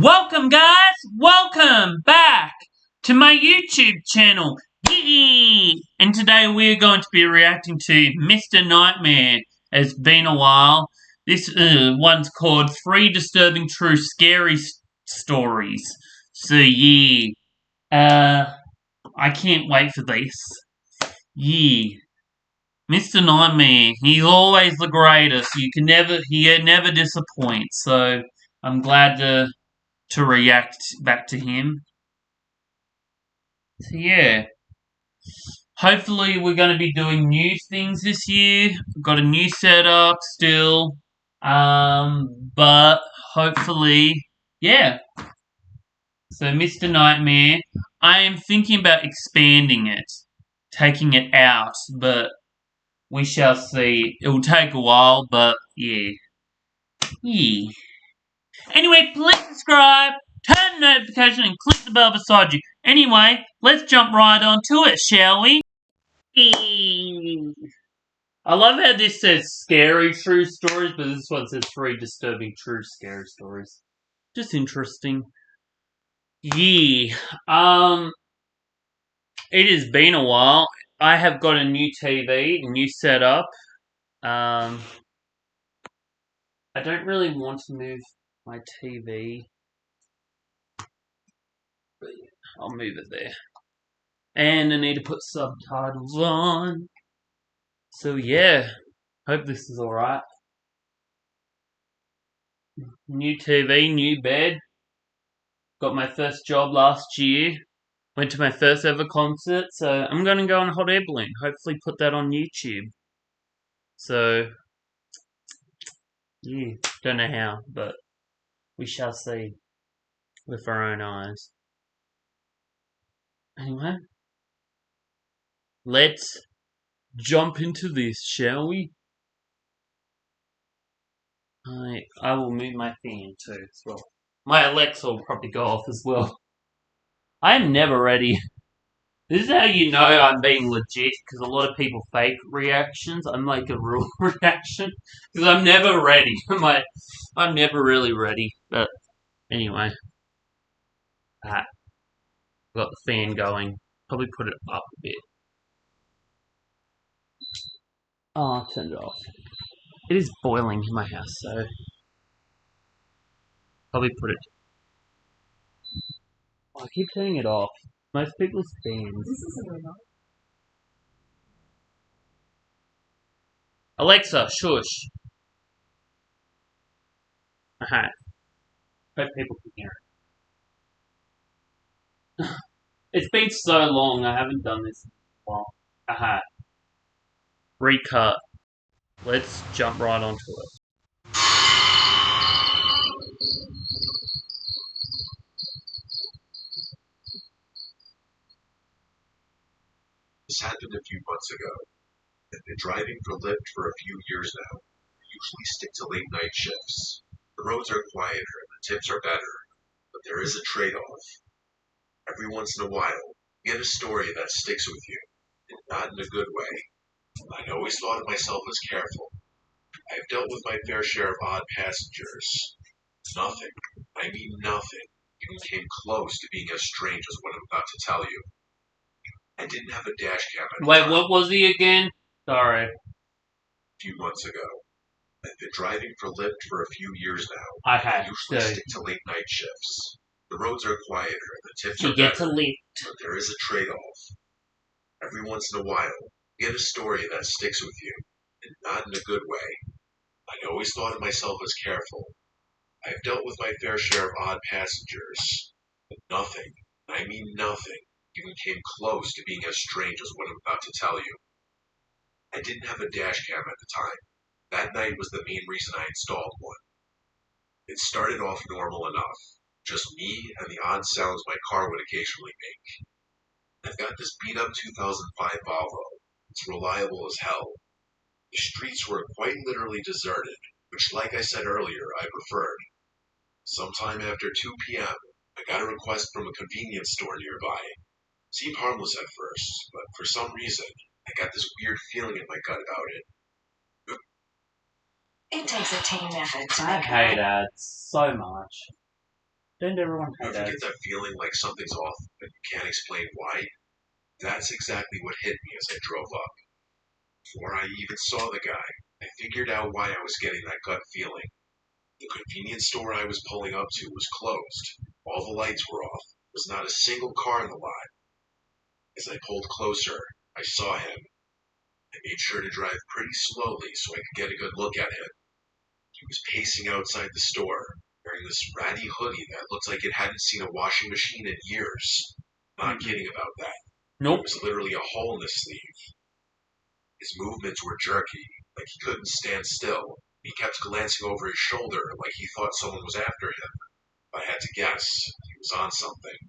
Welcome guys, welcome back to my YouTube channel. Yee! And today we're going to be reacting to Mr. Nightmare. It's been a while. This one's called 3 Disturbing True Scary Stories. So yeah, I can't wait for this. Yeah. Mr. Nightmare, he's always the greatest. He never disappoints. So I'm glad to react back to him. So yeah, hopefully we're going to be doing new things this year. We've got a new setup still, but hopefully, yeah. So Mr. Nightmare, I am thinking about expanding it, taking it out, but we shall see. It will take a while, but yeah. Yeah. Anyway, please subscribe, turn the notification, and click the bell beside you. Anyway, let's jump right on to it, shall we? I love how this says scary true stories, but this one says 3 disturbing true scary stories. Just interesting. Yeah. It has been a while. I have got a new TV, a new setup. I don't really want to move my TV. But I'll move it there. And I need to put subtitles on. So yeah, hope this is alright. New TV, new bed. Got my first job last year. Went to my first ever concert, so I'm going to go on a hot air balloon. Hopefully put that on YouTube. So, yeah, don't know how, but we shall see with our own eyes. Anyway, let's jump into this, shall we? I will move my fan too as well. My Alexa will probably go off as well. I am never ready. This is how you know I'm being legit, because a lot of people fake reactions. I'm like a real reaction, because I'm never ready. I'm never really ready. But anyway, got the fan going. Probably put it up a bit. Oh, I turned it off. It is boiling in my house, so probably put it. Oh, I keep turning it off. Most people's fans. Alexa, shush. Hope people can hear it. It's been so long, I haven't done this in a while. Recut. Let's jump right onto it. This happened a few months ago. I've been driving for Lyft for a few years now. I usually stick to late night shifts. The roads are quieter and the tips are better, but there is a trade-off. Every once in a while, you get a story that sticks with you, and not in a good way. I'd always thought of myself as careful. I have dealt with my fair share of odd passengers. Nothing, I mean nothing, even came close to being as strange as what I'm about to tell you. I didn't have a dash cam at the Wait, time. what was he again? Sorry. A few months ago. I've been driving for Lyft for a few years now. I usually stick to late night shifts. The roads are quieter and the tips are You get better, to leave. but there is a trade-off. Every once in a while, you get a story that sticks with you, and not in a good way. I'd always thought of myself as careful. I've dealt with my fair share of odd passengers, but nothing, I mean nothing, even came close to being as strange as what I'm about to tell you. I didn't have a dash cam at the time. That night was the main reason I installed one. It started off normal enough, just me and the odd sounds my car would occasionally make. I've got this beat-up 2005 Volvo. It's reliable as hell. The streets were quite literally deserted, which, like I said earlier, I preferred. Sometime after 2 p.m., I got a request from a convenience store nearby. It seemed harmless at first, but for some reason, I got this weird feeling in my gut about it. It takes a team effort to I make hate ads so much. Don't everyone You hate ever ads? get that feeling like something's off, but you can't explain why? That's exactly what hit me as I drove up. Before I even saw the guy, I figured out why I was getting that gut feeling. The convenience store I was pulling up to was closed. All the lights were off. There was not a single car in the lot. As I pulled closer, I saw him. I made sure to drive pretty slowly so I could get a good look at him. He was pacing outside the store, wearing this ratty hoodie that looked like it hadn't seen a washing machine in years. Not kidding about that. There Nope. was literally a hole in the sleeve. His movements were jerky, like he couldn't stand still. He kept glancing over his shoulder like he thought someone was after him. If I had to guess, he was on something.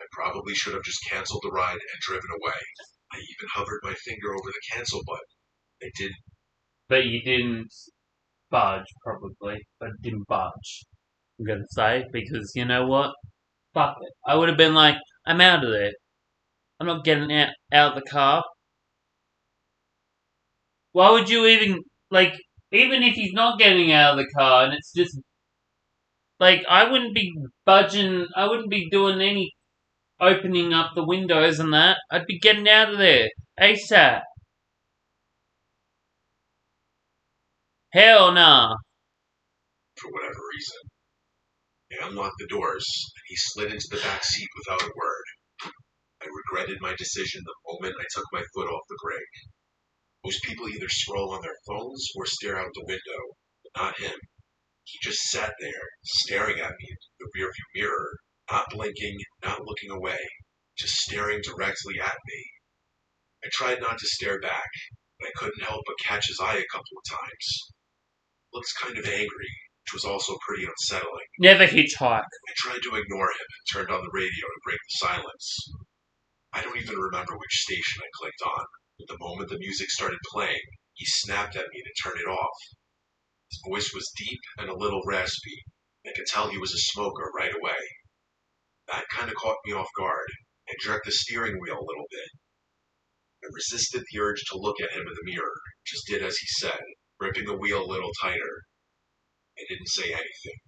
I probably should have just canceled the ride and driven away. I even hovered my finger over the cancel button. I didn't. But you didn't budge, probably. But didn't budge. I'm gonna say, because you know what? Fuck it. I would have been like, I'm out of there. I'm not getting out of the car. Why would you even, like, even if he's not getting out of the car and it's just, like, I wouldn't be budging, I wouldn't be doing any opening up the windows and that. I'd be getting out of there. ASAP. Hell nah. For whatever reason. I unlocked the doors, and he slid into the back seat without a word. I regretted my decision the moment I took my foot off the brake. Most people either scroll on their phones or stare out the window, but not him. He just sat there, staring at me in the rearview mirror, not blinking, not looking away, just staring directly at me. I tried not to stare back, but I couldn't help but catch his eye a couple of times. He looks kind of angry, which was also pretty unsettling. Never hitchhike. I tried to ignore him and turned on the radio to break the silence. I don't even remember which station I clicked on, but the moment the music started playing, he snapped at me to turn it off. His voice was deep and a little raspy. I could tell he was a smoker right away. That kind of caught me off guard. I jerked the steering wheel a little bit. I resisted the urge to look at him in the mirror, just did as he said, gripping the wheel a little tighter. I didn't say anything.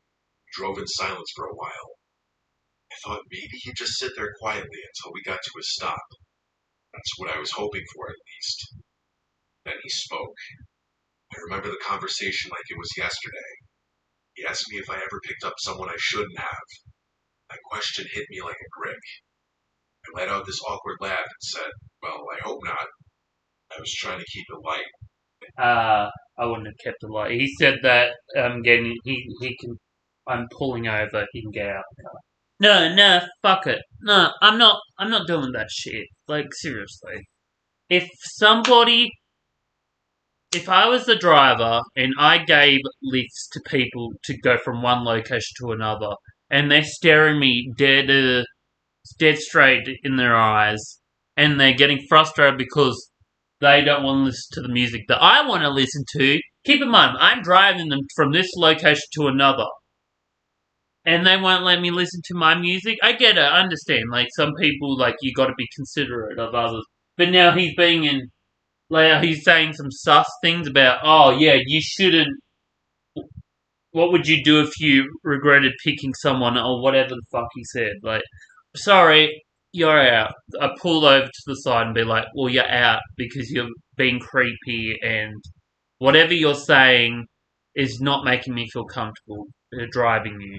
We drove in silence for a while. I thought maybe he'd just sit there quietly until we got to a stop. That's what I was hoping for, at least. Then he spoke. I remember the conversation like it was yesterday. He asked me if I ever picked up someone I shouldn't have. That question hit me like a brick. I let out this awkward laugh and said, well, I hope not. I was trying to keep it light. I wouldn't have kept it light. He said that he can. I'm pulling over. He can get out of the car. No, fuck it. No, I'm not doing that shit. Like seriously, if somebody, if I was the driver and I gave lifts to people to go from one location to another, and they're staring me dead straight in their eyes, and they're getting frustrated because they don't want to listen to the music that I want to listen to. Keep in mind, I'm driving them from this location to another, and they won't let me listen to my music. I get it, I understand. Like some people, like you got to be considerate of others. But now he's being in, like he's saying some sus things about, oh yeah, you shouldn't. What would you do if you regretted picking someone or whatever the fuck he said? Like, sorry, you're out. I pull over to the side and be like, well, you're out because you're being creepy and whatever you're saying is not making me feel comfortable driving you.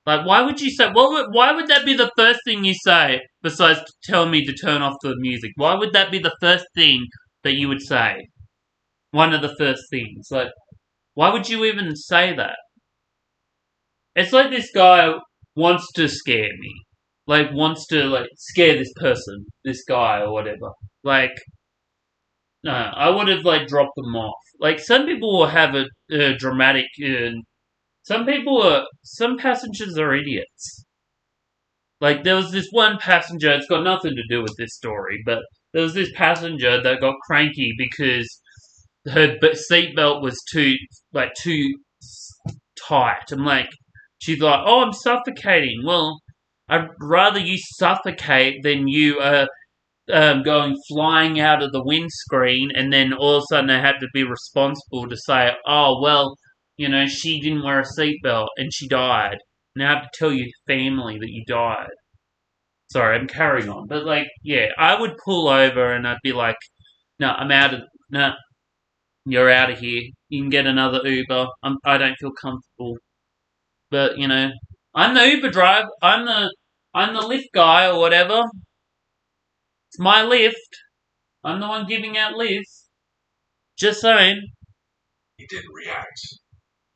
Like, why would you say? Why would that be the first thing you say besides telling me to turn off the music? Why would that be the first thing that you would say? One of the first things. Like, why would you even say that? It's like this guy wants to scare me. Like, wants to, like, scare this person, this guy or whatever. Like, no, I would have, like, dropped them off. Like, some people will have a dramatic, some passengers are idiots. Like, there was this one passenger, it's got nothing to do with this story, but there was this passenger that got cranky because her seatbelt was too tight. I'm like, she's like, oh, I'm suffocating. Well, I'd rather you suffocate than you going flying out of the windscreen and then all of a sudden I have to be responsible to say, oh, well, you know, she didn't wear a seatbelt and she died. and I have to tell your family that you died. Sorry, I'm carrying on. But, like, yeah, I would pull over and I'd be like, no, I'm out of, no, you're out of here. You can get another Uber. I don't feel comfortable. But, I'm the Uber driver. I'm the Lyft guy or whatever. It's my Lyft. I'm the one giving out lifts. Just saying. He didn't react.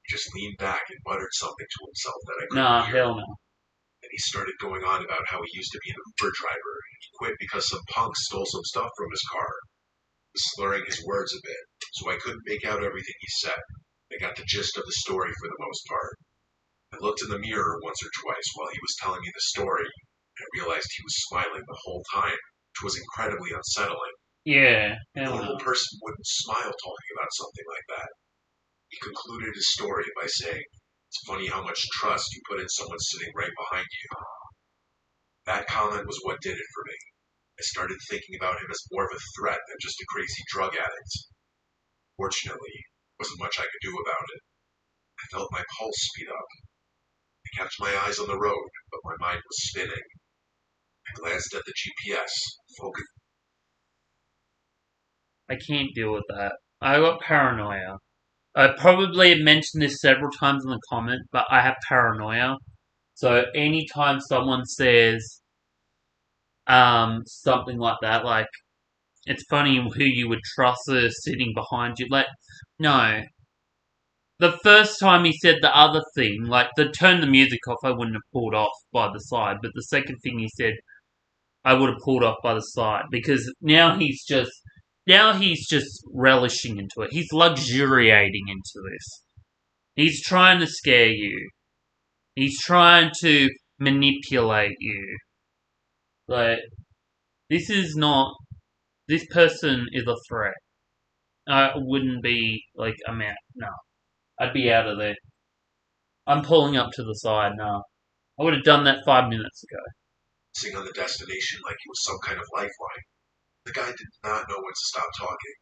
He just leaned back and muttered something to himself that I couldn't Nah, hear. hell no. And he started going on about how he used to be an Uber driver. He quit because some punk stole some stuff from his car. He was slurring his words a bit, so I couldn't make out everything he said. I got the gist of the story for the most part. I looked in the mirror once or twice while he was telling me the story, and I realized he was smiling the whole time, which was incredibly unsettling. Yeah, A hell normal no. person wouldn't smile talking about something like that. He concluded his story by saying, "It's funny how much trust you put in someone sitting right behind you." That comment was what did it for me. I started thinking about him as more of a threat than just a crazy drug addict. Fortunately, there wasn't much I could do about it. I felt my pulse speed up. I kept my eyes on the road, but my mind was spinning. I glanced at the GPS, focused. I can't deal with that. I got paranoia. I probably have mentioned this several times in the comment, but I have paranoia. So anytime someone says something like that, like it's funny who you would trust is sitting behind you. Like, no. The first time he said the other thing, like the turn the music off, I wouldn't have pulled off by the side. But the second thing he said, I would have pulled off by the side because now he's just relishing into it. He's luxuriating into this. He's trying to scare you. He's trying to manipulate you. Like, this is not. This person is a threat. I wouldn't be like, I'm out. No. I'd be out of there. I'm pulling up to the side now. I would have done that 5 minutes ago. On the destination like he was some kind of lifeline. The guy did not know when to stop talking.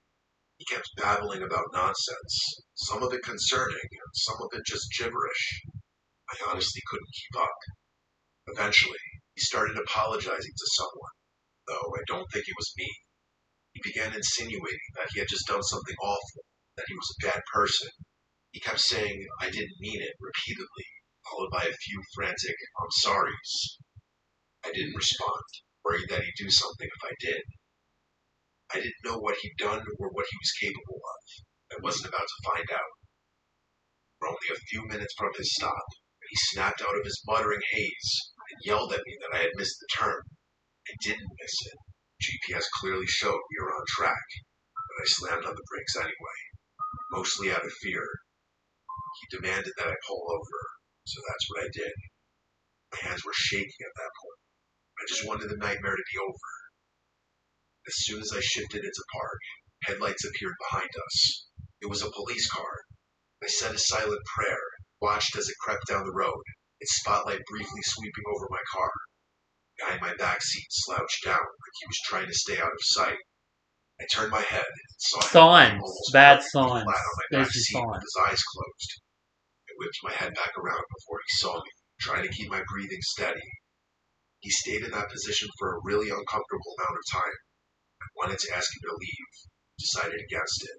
He kept babbling about nonsense, some of it concerning, and some of it just gibberish. I honestly couldn't keep up. Eventually, he started apologizing to someone, though I don't think it was me. He began insinuating that he had just done something awful, that he was a bad person. He kept saying, "I didn't mean it," repeatedly, followed by a few frantic, "I'm sorries." I didn't respond, worried that he'd do something if I did. I didn't know what he'd done or what he was capable of. I wasn't about to find out. We were only a few minutes from his stop, when he snapped out of his muttering haze and yelled at me that I had missed the turn. I didn't miss it. GPS clearly showed we were on track, but I slammed on the brakes anyway, mostly out of fear. He demanded that I pull over, so that's what I did. My hands were shaking at that point. I just wanted the nightmare to be over. As soon as I shifted into park, headlights appeared behind us. It was a police car. I said a silent prayer, watched as it crept down the road, its spotlight briefly sweeping over my car. The guy in my back seat slouched down like he was trying to stay out of sight. I turned my head and saw him lying Signs. almost Bad perfectly signs. flat on my back There's your seat with sign. his eyes closed. I whipped my head back around before he saw me, trying to keep my breathing steady. He stayed in that position for a really uncomfortable amount of time. I wanted to ask him to leave, decided against it.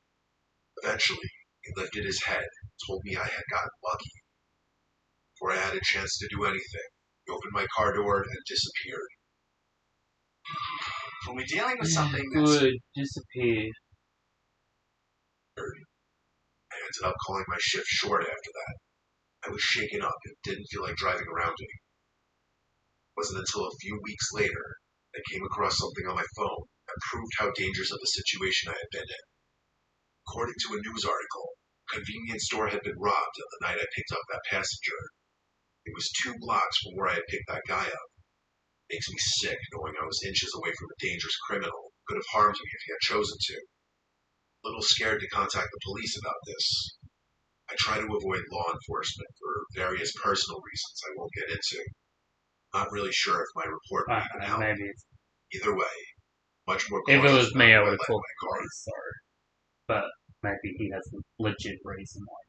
Eventually, he lifted his head and told me I had gotten lucky. Before I had a chance to do anything, he opened my car door and disappeared. When we're dealing with something that's Good. Disappeared. I ended up calling my shift short after that. I was shaken up and didn't feel like driving around anymore. It wasn't until a few weeks later I came across something on my phone that proved how dangerous of a situation I had been in. According to a news article, a convenience store had been robbed on the night I picked up that passenger. It was 2 blocks from where I had picked that guy up. It makes me sick knowing I was inches away from a dangerous criminal who could have harmed me if he had chosen to. A little scared to contact the police about this. I try to avoid law enforcement for various personal reasons I won't get into. Not really sure if my report would even help. Maybe. Either way, much more If it cautious was about me, I who I would let have in called my the car. police. Sorry, but maybe he has a legit reason why.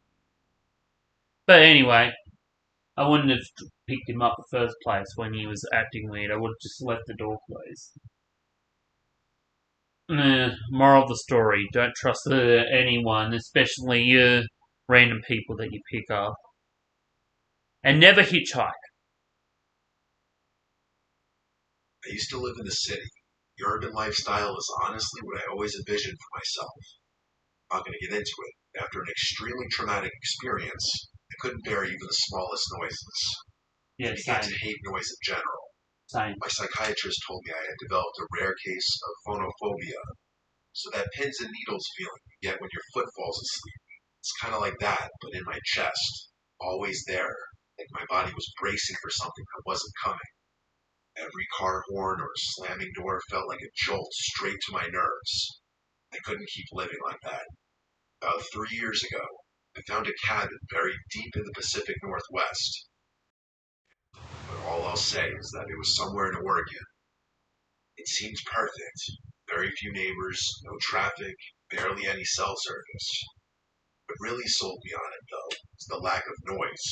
But anyway, I wouldn't have picked him up the first place when he was acting weird. I would have just left the door closed. Moral of the story: don't trust anyone, especially random people that you pick up, and never hitchhike. I used to live in the city. The urban lifestyle is honestly what I always envisioned for myself. I'm not going to get into it. After an extremely traumatic experience, I couldn't bear even the smallest noises. I Yeah, began same, to hate noise in general. same. My psychiatrist told me I had developed a rare case of phonophobia, so that pins and needles feeling you get when your foot falls asleep. It's kind of like that, but in my chest, always there, like my body was bracing for something that wasn't coming. Every car horn or slamming door felt like a jolt straight to my nerves. I couldn't keep living like that. About 3 years ago, I found a cabin buried deep in the Pacific Northwest, but all I'll say is that it was somewhere in Oregon. It seemed perfect. Very few neighbors, no traffic, barely any cell service. What really sold me on it, though, was the lack of noise.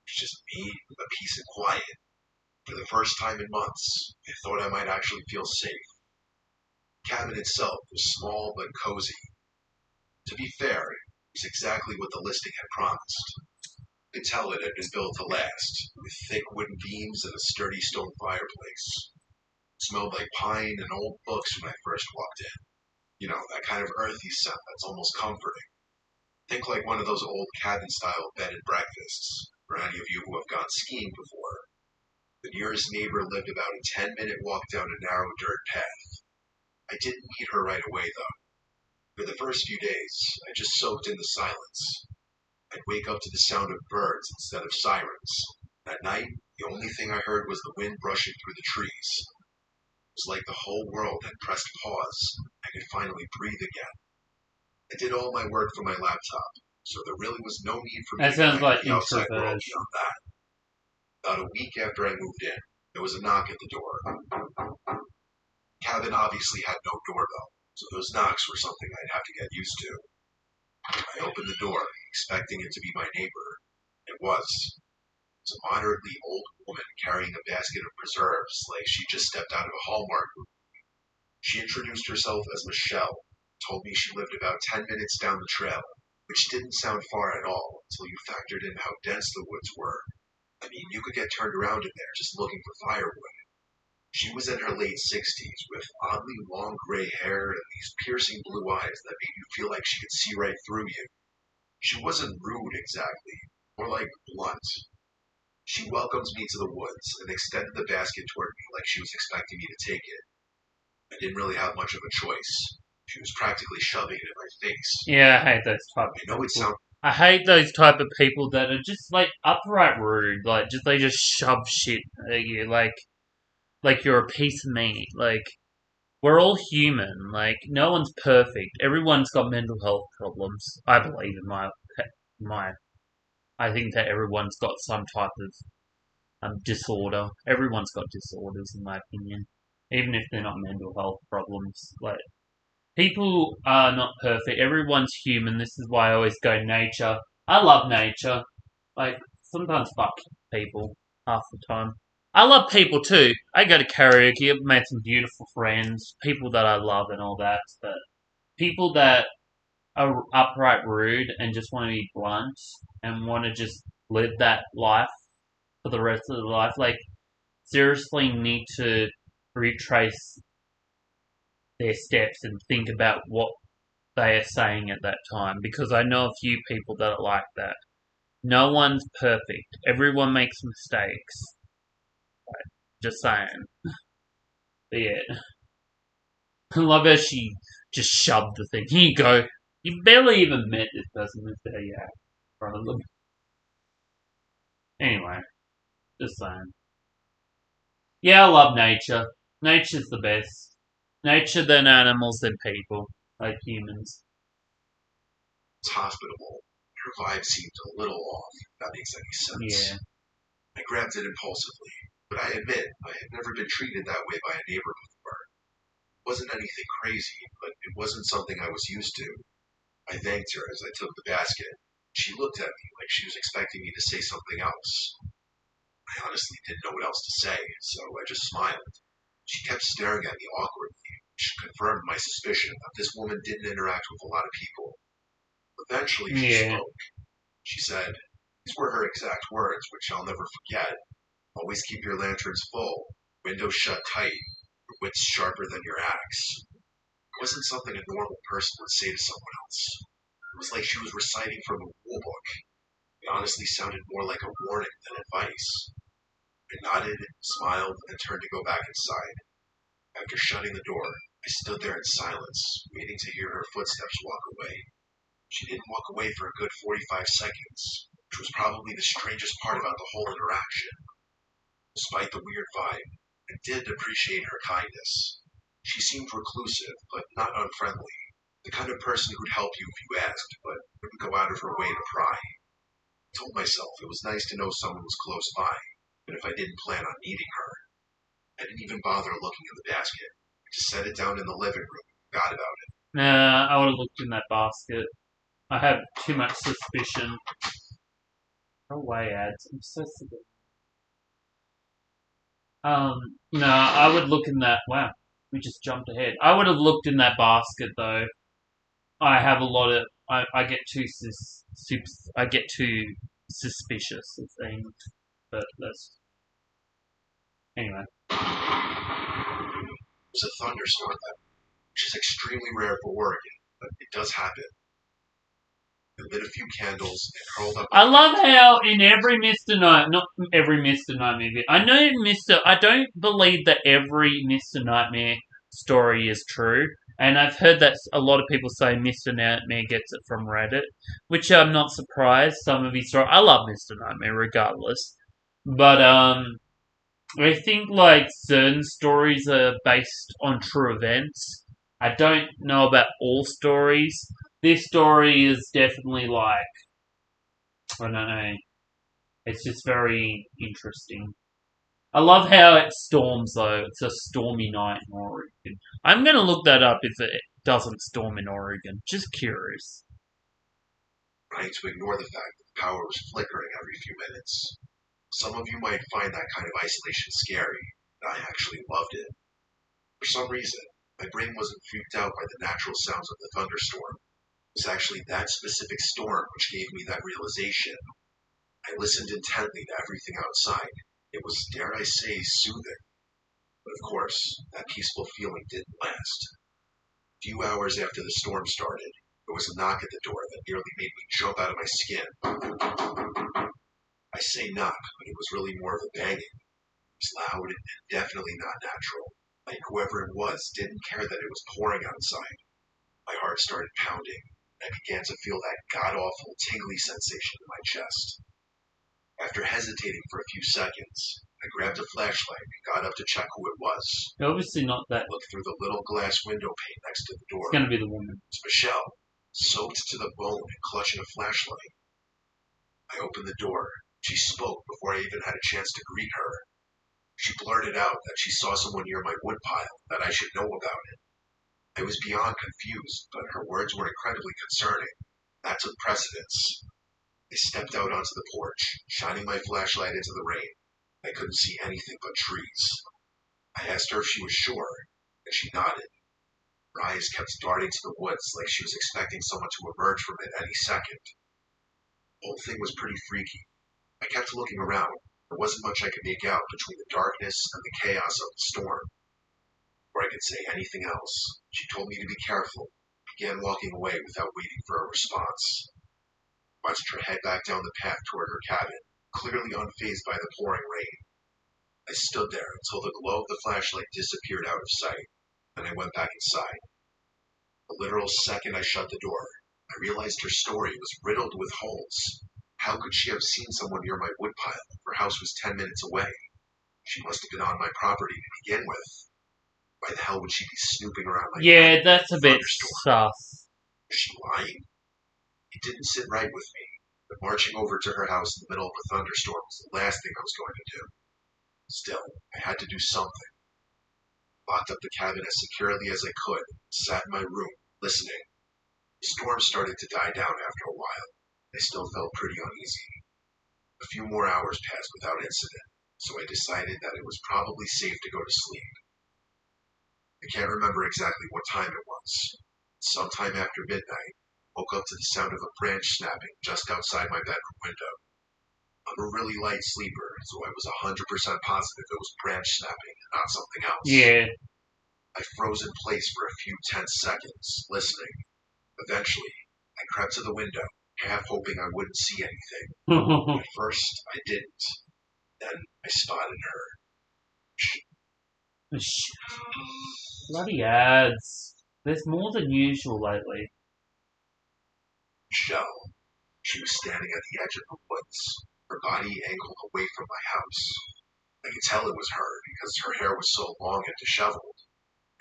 It's just me with a peace and quiet. For the first time in months, I thought I might actually feel safe. The cabin itself was small but cozy. To be fair, it was exactly what the listing had promised. You could tell it had been built to last, with thick wooden beams and a sturdy stone fireplace. It smelled like pine and old books when I first walked in. You know, that kind of earthy scent that's almost comforting. Think like one of those old cabin-style bed and breakfasts, for any of you who have gone skiing before. The nearest neighbor lived about a 10-minute walk down a narrow dirt path. I didn't meet her right away, though. For the first few days, I just soaked in the silence. I'd wake up to the sound of birds instead of sirens. At night, the only thing I heard was the wind brushing through the trees. It was like the whole world had pressed pause. I could finally breathe again. I did all my work from my laptop, so there really was no need for me That to sounds connect with like the outside world introversion. beyond that. About a week after I moved in, there was a knock at the door. The cabin obviously had no doorbell, so those knocks were something I'd have to get used to. I opened the door, expecting it to be my neighbor. It was. It was a moderately old woman carrying a basket of preserves like she just stepped out of a Hallmark movie. She introduced herself as Michelle, told me she lived about 10 minutes down the trail, which didn't sound far at all until you factored in how dense the woods were. I mean, you could get turned around in there just looking for firewood. She was in her late 60s with oddly long gray hair and these piercing blue eyes that made you feel like she could see right through you. She wasn't rude exactly, more like blunt. She welcomed me to the woods and extended the basket toward me like she was expecting me to take it. I didn't really have much of a choice. She was practically shoving it in my face. Yeah, I hate those type I of know it people. sounds I hate those type of people that are just like upright rude, like just they just shove shit at you, like you're a piece of meat. Like we're all human. Like no one's perfect. Everyone's got mental health problems. I believe in my. I think that everyone's got some type of disorder. Everyone's got disorders, in my opinion, even if they're not mental health problems. Like people are not perfect. Everyone's human. This is why I always go nature. I love nature. Like sometimes fuck people half the time. I love people too. I go to karaoke. I've made some beautiful friends, people that I love and all that. But people that are upright rude and just want to be blunt and want to just live that life for the rest of their life, like seriously need to retrace their steps and think about what they are saying at that time because I know a few people that are like that. No one's perfect. Everyone makes mistakes. Just saying. But yeah. I love how she just shoved the thing. Here you go. You barely even met this person. This how you act in front of them. Anyway, just saying. Yeah, I love nature. Nature's the best. Nature than animals than people. Like humans. hospitable. Her vibe seemed a little off, if that makes any Yeah. sense. I grabbed it impulsively, but I admit I had never been treated that way by a neighbor before. It wasn't anything crazy, but it wasn't something I was used to. I thanked her as I took the basket. She looked at me like she was expecting me to say something else. I honestly didn't know what else to say, so I just smiled. She kept staring at me awkwardly, which confirmed my suspicion that this woman didn't interact with a lot of people. Eventually, she Yeah. spoke. She said, these were her exact words, which I'll never forget. Always keep your lanterns full, windows shut tight, your wits sharper than your axe. It wasn't something a normal person would say to someone else. It was like she was reciting from a rule book. It honestly sounded more like a warning than advice. I nodded, smiled, and turned to go back inside. After shutting the door, I stood there in silence, waiting to hear her footsteps walk away. She didn't walk away for a good 45 seconds, which was probably the strangest part about the whole interaction. Despite the weird vibe, I did appreciate her kindness. She seemed reclusive, but not unfriendly. The kind of person who'd help you if you asked, but wouldn't go out of her way to pry. I told myself it was nice to know someone was close by, but if I didn't plan on meeting her, I didn't even bother looking in the basket. I just set it down in the living room and forgot about it. Nah, I would have looked in that basket. I have too much suspicion. Go away, ads. I'm so sick of no, I would look in that. Wow, we just jumped ahead. I would have looked in that basket though. I have a lot of. I get too I get too suspicious of things, but that's anyway. It was a thunderstorm that, which is extremely rare for Oregon, but it does happen. I lit a few candles and curled up. I love how in every Mr. Night, not every Mr. Nightmare movie, I know I don't believe that every Mr. Nightmare story is true, and I've heard that a lot of people say Mr. Nightmare gets it from Reddit, which I'm not surprised. Some of his stories, I love Mr. Nightmare regardless, but I think like certain stories are based on true events. I don't know about all stories. This story is definitely like I don't know. It's just very interesting. I love how it storms though. It's a stormy night in Oregon. I'm gonna look that up if it doesn't storm in Oregon. Just curious. Trying to ignore the fact that the power was flickering every few minutes. Some of you might find that kind of isolation scary, but I actually loved it. For some reason, my brain wasn't freaked out by the natural sounds of the thunderstorm. It was actually that specific storm which gave me that realization. I listened intently to everything outside. It was, dare I say, soothing. But of course, that peaceful feeling didn't last. A few hours after the storm started, there was a knock at the door that nearly made me jump out of my skin. I say knock, but it was really more of a banging. It was loud and definitely not natural. Like whoever it was didn't care that it was pouring outside. My heart started pounding, and I began to feel that god-awful tingly sensation in my chest. After hesitating for a few seconds, I grabbed a flashlight and got up to check who it was. Obviously not that. I looked through the little glass window pane next to the door. It's gonna be the woman. It's Michelle, soaked to the bone and clutching a flashlight. I opened the door. She spoke before I even had a chance to greet her. She blurted out that she saw someone near my woodpile, that I should know about it. I was beyond confused, but her words were incredibly concerning. That took precedence. I stepped out onto the porch, shining my flashlight into the rain. I couldn't see anything but trees. I asked her if she was sure, and she nodded. Her eyes kept darting to the woods like she was expecting someone to emerge from it any second. The whole thing was pretty freaky. I kept looking around. There wasn't much I could make out between the darkness and the chaos of the storm. Before I could say anything else, she told me to be careful, and began walking away without waiting for a response. I watched her head back down the path toward her cabin, clearly unfazed by the pouring rain. I stood there until the glow of the flashlight disappeared out of sight. Then I went back inside. The literal second I shut the door, I realized her story was riddled with holes. How could she have seen someone near my woodpile if her house was 10 minutes away? She must have been on my property to begin with. Why the hell would she be snooping around my Yeah, that's a bit sus. Was she lying? It didn't sit right with me, but marching over to her house in the middle of a thunderstorm was the last thing I was going to do. Still, I had to do something. Locked up the cabin as securely as I could, and sat in my room, listening. The storm started to die down after a while. I still felt pretty uneasy. A few more hours passed without incident, so I decided that it was probably safe to go to sleep. I can't remember exactly what time it was. Sometime after midnight, I woke up to the sound of a branch snapping just outside my bedroom window. I'm a really light sleeper, so I was 100% positive it was branch snapping and not something else. Yeah. I froze in place for a few tense seconds, listening. Eventually, I crept to the window, half hoping I wouldn't see anything. At first, I didn't. Then I spotted her. Bloody ads. There's more than usual lately. Michelle. She was standing at the edge of the woods, her body angled away from my house. I could tell it was her because her hair was so long and disheveled.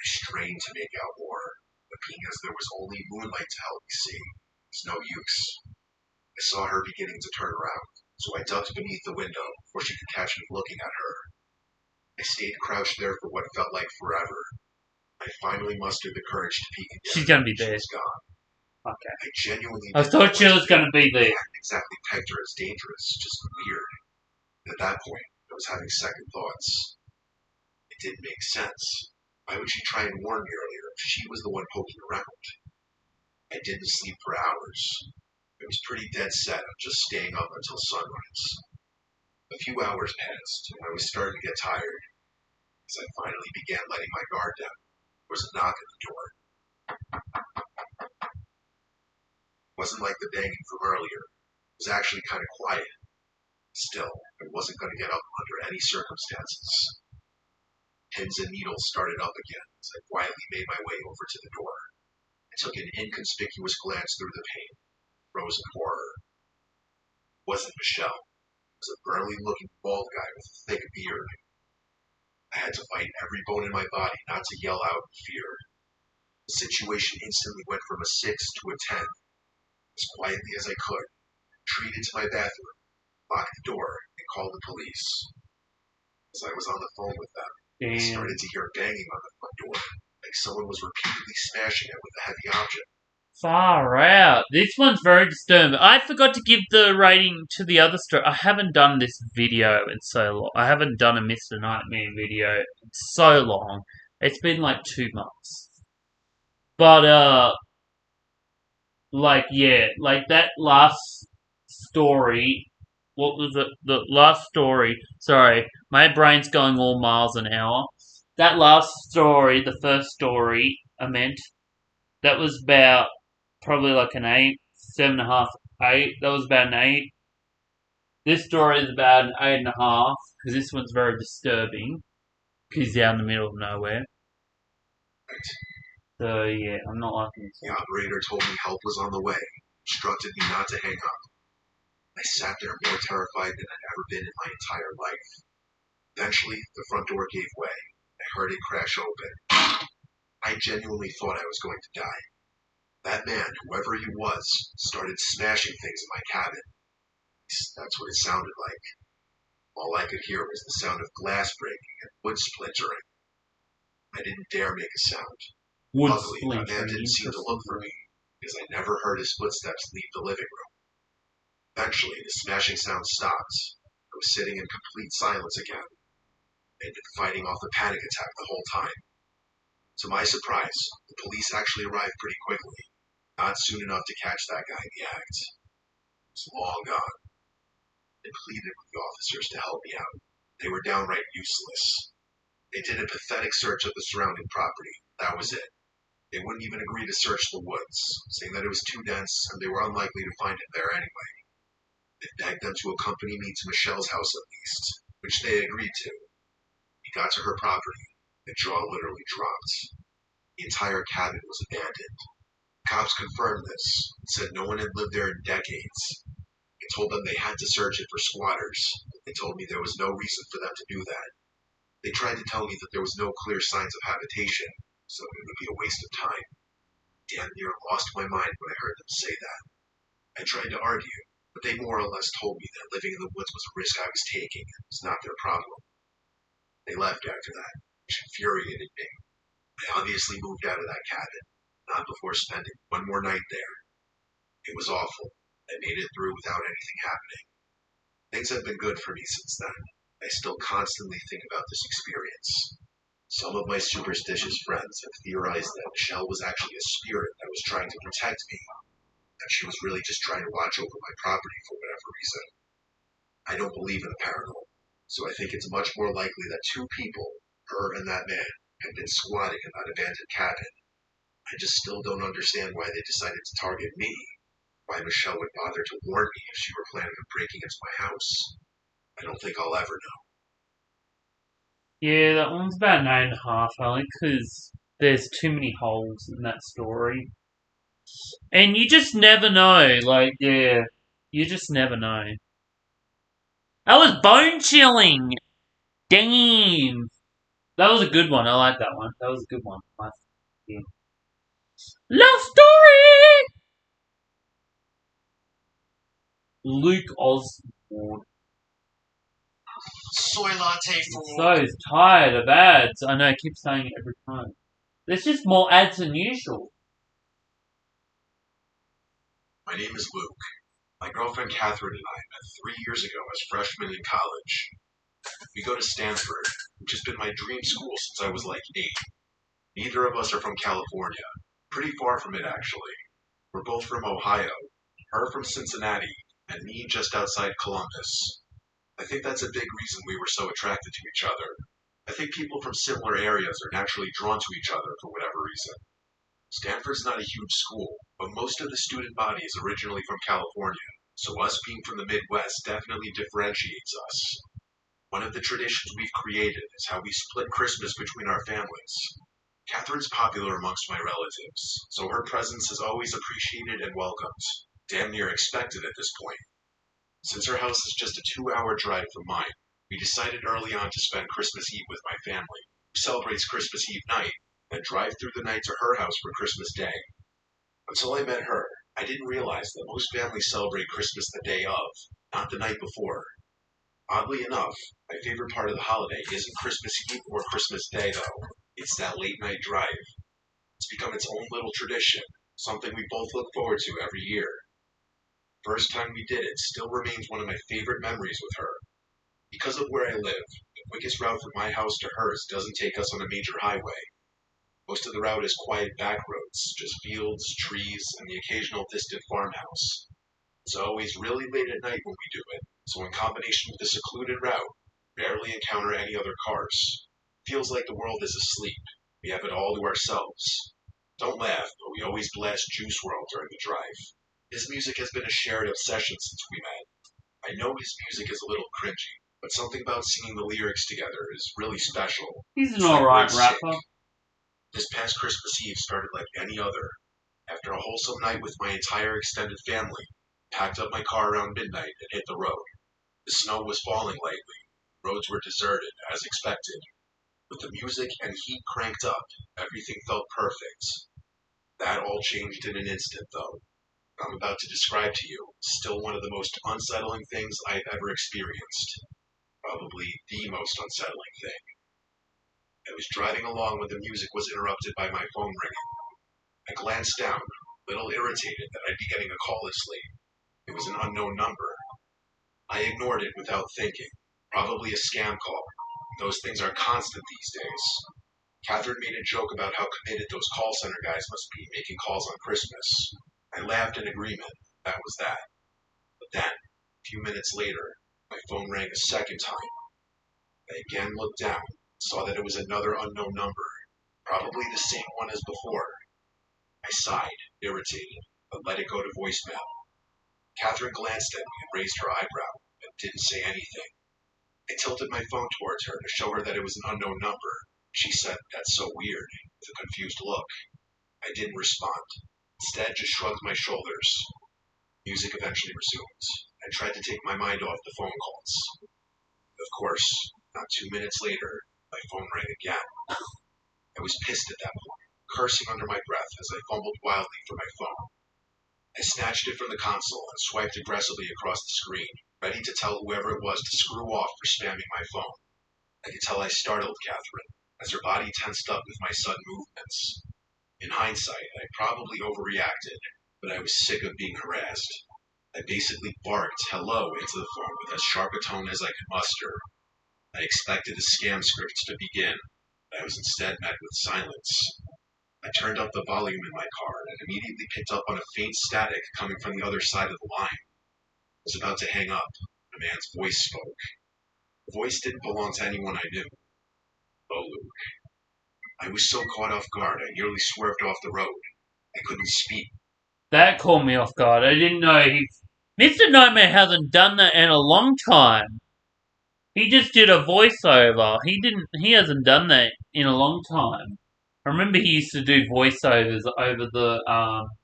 I strained to make out more, but being as there was only moonlight to help me see, it was no use. I saw her beginning to turn around, so I ducked beneath the window before she could catch me looking at her. I stayed crouched there for what felt like forever. I finally mustered the courage to peek again. She's gonna be She there. was gone. Okay. I genuinely I thought she was gonna be there. I hadn't exactly pegged her as dangerous, just weird. And at that point, I was having second thoughts. It didn't make sense. Why would she try and warn me earlier if she was the one poking around? I didn't sleep for hours. I was pretty dead set on just staying up until sunrise. A few hours passed, and I was starting to get tired. As I finally began letting my guard down, there was a knock at the door. It wasn't like the banging from earlier. It was actually kind of quiet. Still, I wasn't going to get up under any circumstances. Pins and needles started up again as I quietly made my way over to the door. I took an inconspicuous glance through the pane, froze in horror. It wasn't Michelle. It was a burly-looking bald guy with a thick beard. I had to fight every bone in my body not to yell out in fear. The situation instantly went from a 6 to a 10. As quietly as I could, I retreated to my bathroom, locked the door, and called the police. As I was on the phone with them, I started to hear banging on the front door, like someone was repeatedly smashing it with a heavy object. Far out. This one's very disturbing. I forgot to give the rating to the other story. I haven't done this video in so long. I haven't done a Mr. Nightmare video in so long. It's been like 2 months. But, like, yeah, like that last story. What was it? The last story. Sorry, my brain's going all miles an hour. That last story, the first story, I meant, that was about probably like an 8, 7.5, 8. That was about an 8. This story is about an 8.5 because this one's very disturbing because he's out in the middle of nowhere. So yeah, I'm not liking this The one. operator told me help was on the way, instructed me not to hang up. I sat there more terrified than I'd ever been in my entire life. Eventually, the front door gave way. I heard it crash open. I genuinely thought I was going to die. That man, whoever he was, started smashing things in my cabin. That's what it sounded like. All I could hear was the sound of glass breaking and wood splintering. I didn't dare make a sound. Luckily, that man didn't seem to look for me, because I never heard his footsteps leave the living room. Eventually, the smashing sound stopped. I was sitting in complete silence again. I had been fighting off a panic attack the whole time. To my surprise, the police actually arrived pretty quickly, not soon enough to catch that guy in the act. He was long gone. I pleaded with the officers to help me out. They were downright useless. They did a pathetic search of the surrounding property. That was it. They wouldn't even agree to search the woods, saying that it was too dense and they were unlikely to find it there anyway. I begged them to accompany me to Michelle's house at least, which they agreed to. We got to her property. The jaw literally dropped. The entire cabin was abandoned. Cops confirmed this and said no one had lived there in decades. I told them they had to search it for squatters, but they told me there was no reason for them to do that. They tried to tell me that there was no clear signs of habitation, so it would be a waste of time. I damn near lost my mind when I heard them say that. I tried to argue, but they more or less told me that living in the woods was a risk I was taking and was not their problem. They left after that, which infuriated me. I obviously moved out of that cabin, not before spending one more night there. It was awful. I made it through without anything happening. Things have been good for me since then. I still constantly think about this experience. Some of my superstitious friends have theorized that Michelle was actually a spirit that was trying to protect me, that she was really just trying to watch over my property for whatever reason. I don't believe in the paranormal, so I think it's much more likely that two people, her and that man, had been squatting in that abandoned cabin. I just still don't understand why they decided to target me, why Michelle would bother to warn me if she were planning on breaking into my house. I don't think I'll ever know. Yeah, that one's about an 8.5, I think, because there's too many holes in that story. And you just never know, like, yeah, you just never know. That was bone chilling! Damn! That was a good one, I like that one. That was a good one. Yeah. Love story! Luke Osborne. Soy latte So tired of ads. I know, I keep saying it every time. There's just more ads than usual. My name is Luke. My girlfriend Catherine and I met 3 years ago as freshmen in college. We go to Stanford, which has been my dream school since I was like 8. Neither of us are from California. Pretty far from it, actually. We're both from Ohio. Her from Cincinnati, and me just outside Columbus. I think that's a big reason we were so attracted to each other. I think people from similar areas are naturally drawn to each other for whatever reason. Stanford's not a huge school, but most of the student body is originally from California, so us being from the Midwest definitely differentiates us. One of the traditions we've created is how we split Christmas between our families. Catherine's popular amongst my relatives, so her presence is always appreciated and welcomed. Damn near expected at this point. Since her house is just a 2-hour drive from mine, we decided early on to spend Christmas Eve with my family, who celebrates Christmas Eve night, and drive through the night to her house for Christmas Day. Until I met her, I didn't realize that most families celebrate Christmas the day of, not the night before. Oddly enough, my favorite part of the holiday isn't Christmas Eve or Christmas Day, though. It's that late night drive. It's become its own little tradition, something we both look forward to every year. First time we did it still remains one of my favorite memories with her. Because of where I live, the quickest route from my house to hers doesn't take us on a major highway. Most of the route is quiet back roads, just fields, trees, and the occasional distant farmhouse. It's always really late at night when we do it, so in combination with the secluded route, we rarely encounter any other cars. It feels like the world is asleep. We have it all to ourselves. Don't laugh, but we always blast Juice World during the drive. His music has been a shared obsession since we met. I know his music is a little cringy, but something about singing the lyrics together is really special. He's an It's like we're in alright sync. rapper. This past Christmas Eve started like any other. After a wholesome night with my entire extended family, I packed up my car around midnight and hit the road. The snow was falling lightly. Roads were deserted, as expected. With the music and heat cranked up, everything felt perfect. That all changed in an instant, though. What I'm about to describe to you is still one of the most unsettling things I've ever experienced. Probably the most unsettling thing. I was driving along when the music was interrupted by my phone ringing. I glanced down, a little irritated that I'd be getting a call this late. It was an unknown number. I ignored it without thinking. Probably a scam call. Those things are constant these days. Catherine made a joke about how committed those call center guys must be making calls on Christmas. I laughed in agreement. That was that. But then, a few minutes later, my phone rang a second time. I again looked down and saw that it was another unknown number. Probably the same one as before. I sighed, irritated, but let it go to voicemail. Catherine glanced at me and raised her eyebrow, but didn't say anything. I tilted my phone towards her to show her that it was an unknown number. She said, "That's so weird," with a confused look. I didn't respond. Instead, just shrugged my shoulders. Music eventually resumed. I tried to take my mind off the phone calls. Of course, not 2 minutes later, my phone rang again. I was pissed at that point, cursing under my breath as I fumbled wildly for my phone. I snatched it from the console and swiped aggressively across the screen, ready to tell whoever it was to screw off for spamming my phone. I could tell I startled Catherine, as her body tensed up with my sudden movements. In hindsight, I probably overreacted, but I was sick of being harassed. I basically barked hello into the phone with as sharp a tone as I could muster. I expected a scam script to begin, but I was instead met with silence. I turned up the volume in my car and immediately picked up on a faint static coming from the other side of the line. I was about to hang up. A man's voice spoke. The voice didn't belong to anyone I knew. Oh, Luke. I was so caught off guard I nearly swerved off the road. I couldn't speak. That caught me off guard. I didn't know Mr. Nightmare hasn't done that in a long time. He just did a voiceover. He hasn't done that in a long time. I remember he used to do voiceovers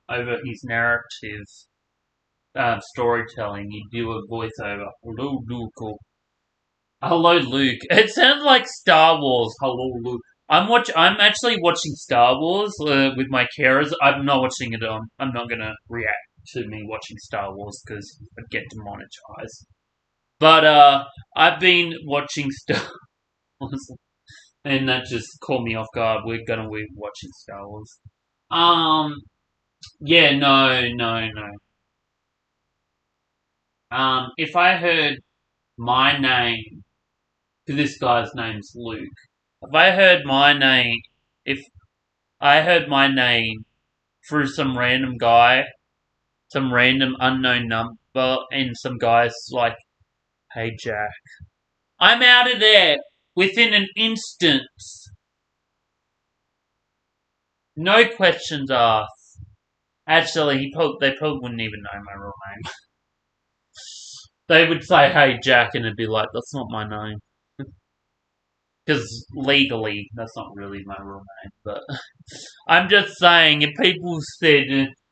over his narrative storytelling. He'd do a voiceover. Hello, Luke. Hello, Luke. It sounds like Star Wars. Hello, Luke. I'm actually watching Star Wars with my carers. I'm not watching it on. I'm not gonna react to me watching Star Wars because I'd get demonetized. But I've been watching Star Wars, and that just caught me off guard. We're gonna be watching Star Wars. Um, yeah, no. If I heard my name, because this guy's name's Luke. If I heard my name through some random guy, some random unknown number, and some guy's like, "Hey Jack," I'm out of there within an instant. No questions asked. Actually, they probably wouldn't even know my real name. They would say, "Hey Jack," and it'd be like, "That's not my name." Because legally, that's not really my real name, but I'm just saying, if people said,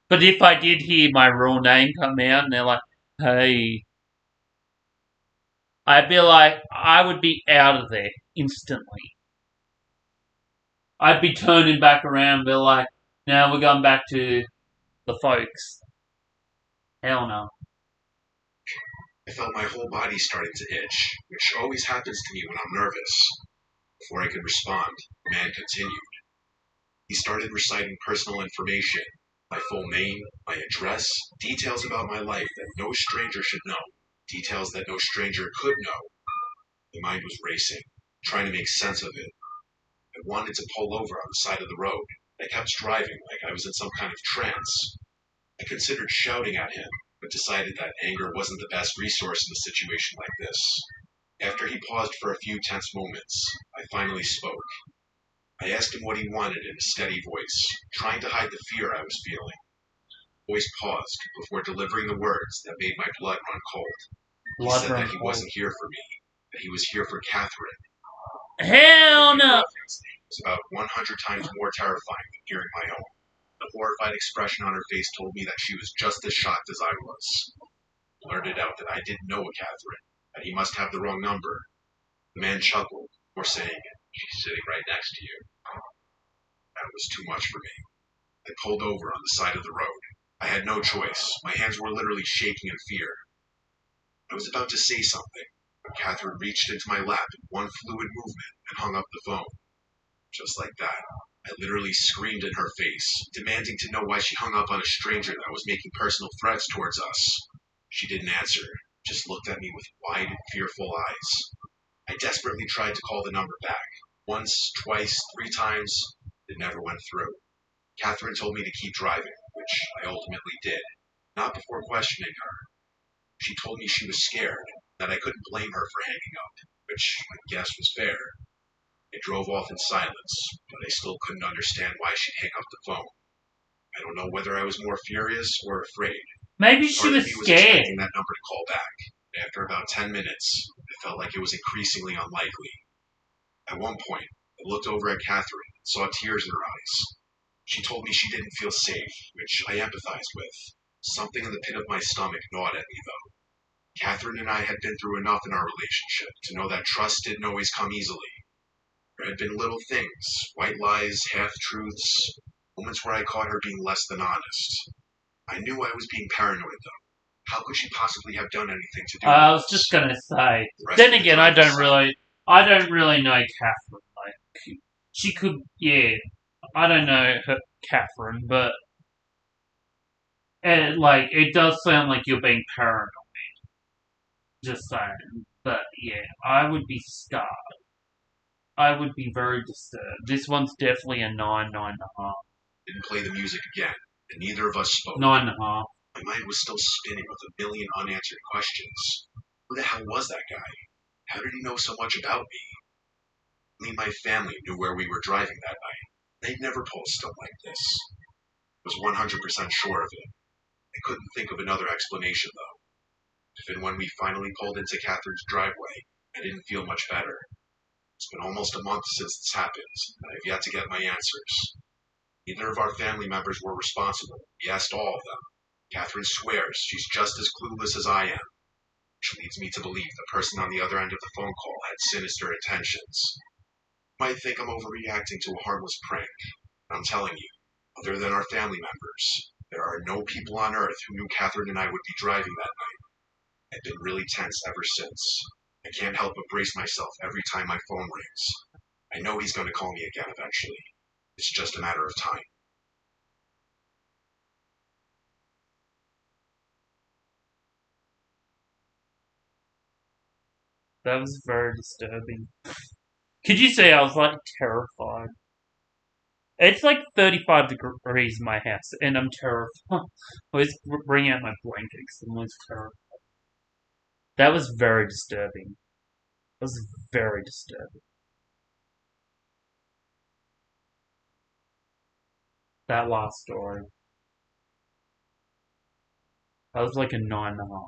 but if I did hear my real name come out and they're like, "Hey," I'd be like, I would be out of there instantly. I'd be turning back around and be like, "Now we're going back to the folks." Hell no. I felt my whole body starting to itch, which always happens to me when I'm nervous. Before I could respond, the man continued. He started reciting personal information, my full name, my address, details about my life that no stranger should know, details that no stranger could know. My mind was racing, trying to make sense of it. I wanted to pull over on the side of the road. I kept driving like I was in some kind of trance. I considered shouting at him, but decided that anger wasn't the best resource in a situation like this. After he paused for a few tense moments, I finally spoke. I asked him what he wanted in a steady voice, trying to hide the fear I was feeling. The voice paused before delivering the words that made my blood run cold. He said that he wasn't here for me, that he was here for Catherine. Hell no! It was about 100 times more terrifying than hearing my own. The horrified expression on her face told me that she was just as shocked as I was. I blurted out that I didn't know a Catherine, that he must have the wrong number. The man chuckled before saying, "She's sitting right next to you." That was too much for me. I pulled over on the side of the road. I had no choice. My hands were literally shaking in fear. I was about to say something, but Catherine reached into my lap in one fluid movement and hung up the phone. Just like that, I literally screamed in her face, demanding to know why she hung up on a stranger that was making personal threats towards us. She didn't answer, just looked at me with wide, fearful eyes. I desperately tried to call the number back. Once, twice, 3 times. It never went through. Catherine told me to keep driving, which I ultimately did, not before questioning her. She told me she was scared, that I couldn't blame her for hanging up, which I guess was fair. I drove off in silence, but I still couldn't understand why she'd hang up the phone. I don't know whether I was more furious or afraid. Maybe she was scared. Expecting that number to call back. After about 10 minutes, I felt like it was increasingly unlikely. At one point, I looked over at Catherine and saw tears in her eyes. She told me she didn't feel safe, which I empathized with. Something in the pit of my stomach gnawed at me, though. Catherine and I had been through enough in our relationship to know that trust didn't always come easily. There had been little things, white lies, half-truths, moments where I caught her being less than honest. I knew I was being paranoid, though. How could she possibly have done anything to do with I was this? just gonna say. Then again, I don't really know Catherine. Like, she could, yeah. I don't know her, Catherine, but And like, it does sound like you're being paranoid. Just saying. But yeah, I would be scarred. I would be very disturbed. This one's definitely a 9.5. Didn't play the music again, and neither of us spoke. 9.5. My mind was still spinning with a million unanswered questions. Who the hell was that guy? How did he know so much about me? Only my family knew where we were driving that night. They'd never pull stuff like this. I was 100% sure of it. I couldn't think of another explanation, though. Even when we finally pulled into Catherine's driveway, I didn't feel much better. It's been almost a month since this happened, and I've yet to get my answers. Neither of our family members were responsible. We asked all of them. Catherine swears she's just as clueless as I am, which leads me to believe the person on the other end of the phone call had sinister intentions. You might think I'm overreacting to a harmless prank, but I'm telling you, other than our family members, there are no people on Earth who knew Catherine and I would be driving that night. I've been really tense ever since. I can't help but brace myself every time my phone rings. I know he's going to call me again eventually. It's just a matter of time. That was very disturbing. Could you say I was like terrified? It's like 35 degrees in my house, and I'm terrified. I always bring out my blanket because I'm always terrified. That was very disturbing. That was very disturbing. That last story. That was like a 9.5.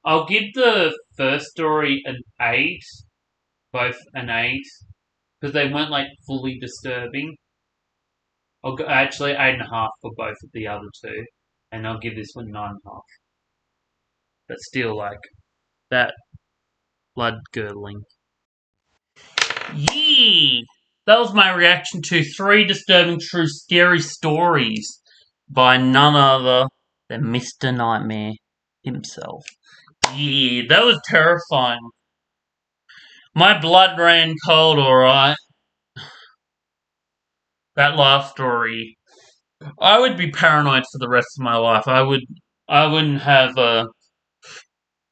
I'll give the first story an 8, both an 8, because they weren't like fully disturbing. I'll go, actually 8.5 for both of the other two, and I'll give this one 9.5. But still, like that blood curdling. Yee! That was my reaction to 3 disturbing true scary stories by none other than Mr. Nightmare himself. Yeah, that was terrifying. My blood ran cold, alright. That last story. I would be paranoid for the rest of my life. I wouldn't have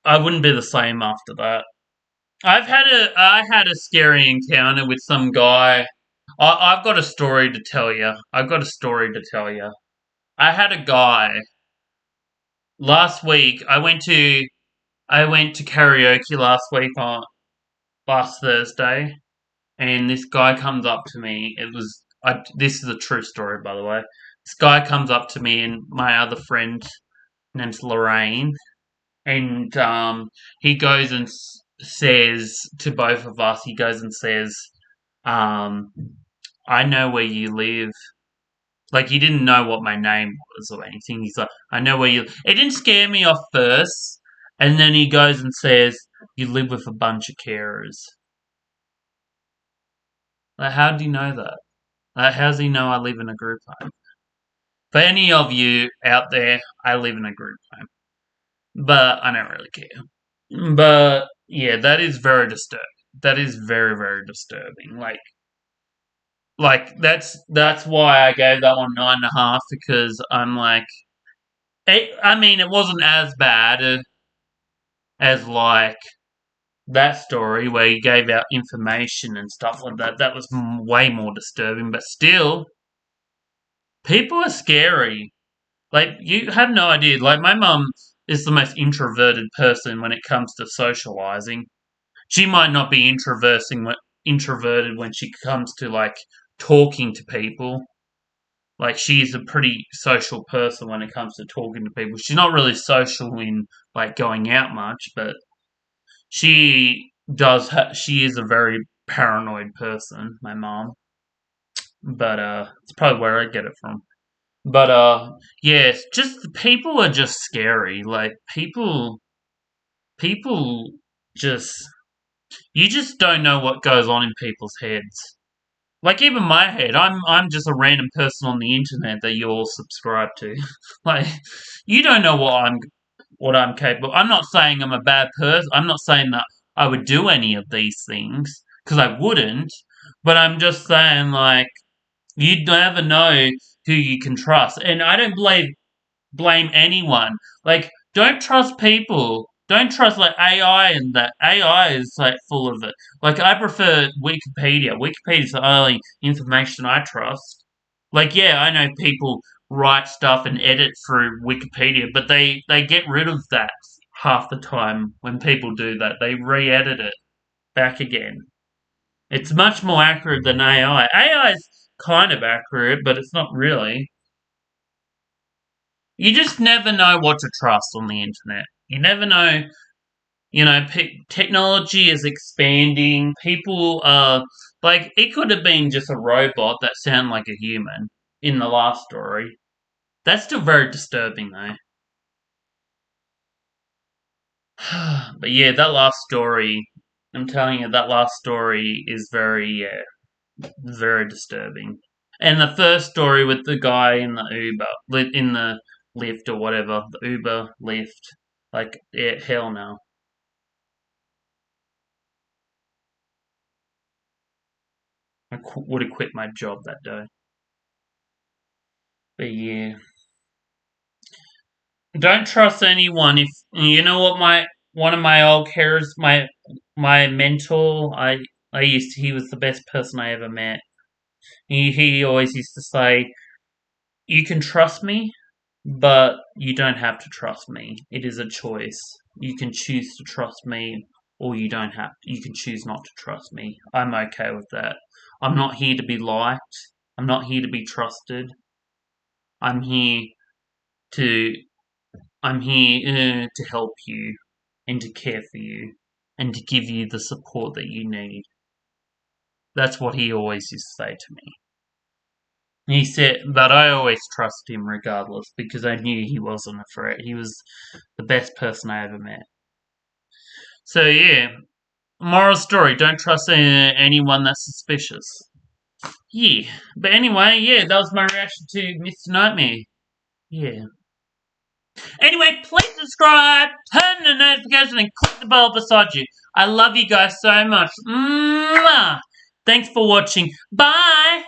I wouldn't be the same after that. I had a scary encounter with some guy. I've got a story to tell you. I've got a story to tell you. I had a guy last week. I went to karaoke last week on last Thursday, and this guy comes up to me. This is a true story, by the way. This guy comes up to me and my other friend, name's Lorraine, and he goes and says to both of us, he goes and says, um, "I know where you live." Like he didn't know what my name was or anything. He's like, "I know where you." It didn't scare me off first, and then he goes and says, "You live with a bunch of carers." Like, how do you know that? How does he know I live in a group home? For any of you out there, I live in a group home, but I don't really care. But yeah, that is very disturbing. That is very very disturbing. Like that's why I gave that one 9.5 because I'm like, I mean, it wasn't as bad as like that story where he gave out information and stuff like that. That was way more disturbing, but still, people are scary. Like, you have no idea. Like, my mum is the most introverted person when it comes to socializing. She might not be introverted when she comes to, like, talking to people. Like, she's a pretty social person when it comes to talking to people. She's not really social in, like, going out much, but she is a very paranoid person, my mom. But, it's probably where I get it from. But yeah, it's just people are just scary. Like people just you just don't know what goes on in people's heads. Like even my head, I'm just a random person on the internet that you all subscribe to. Like you don't know what I'm capable. I'm not saying I'm a bad person. I'm not saying that I would do any of these things because I wouldn't. But I'm just saying, like, you never know who you can trust. And I don't blame anyone. Like, don't trust people. Don't trust like AI and that. AI is like full of it. Like, I prefer Wikipedia. Wikipedia is the only information I trust. Like, yeah, I know people write stuff and edit through Wikipedia, but they get rid of that half the time when people do that. They re-edit it back again. It's much more accurate than AI. AI is kind of accurate, but it's not really. You just never know what to trust on the internet. You never know. Technology is expanding. People are like, it could have been just a robot that sounded like a human in the last story. That's still very disturbing, though. But yeah, that last story, I'm telling you, that last story is very disturbing. And the first story with the guy in the in the lift or whatever, the Uber lift, like, yeah, hell no. Would have quit my job that day. But yeah, don't trust anyone. If you know what, my one of my old carers, my mentor, he was the best person I ever met. He always used to say, "You can trust me, but you don't have to trust me. It is a choice. You can choose to trust me, or you don't have. You can choose not to trust me. I'm okay with that. I'm not here to be liked. I'm not here to be trusted. I'm here to I'm here to help you and to care for you and to give you the support that you need." That's what he always used to say to me. He said, but I always trusted him regardless because I knew he wasn't a threat. He was the best person I ever met. So yeah, moral story: don't trust anyone that's suspicious. Yeah, but anyway, yeah, that was my reaction to Mr. Nightmare. Yeah. Anyway, please subscribe, turn the notification, and click the bell beside you. I love you guys so much. Mwah! Thanks for watching. Bye!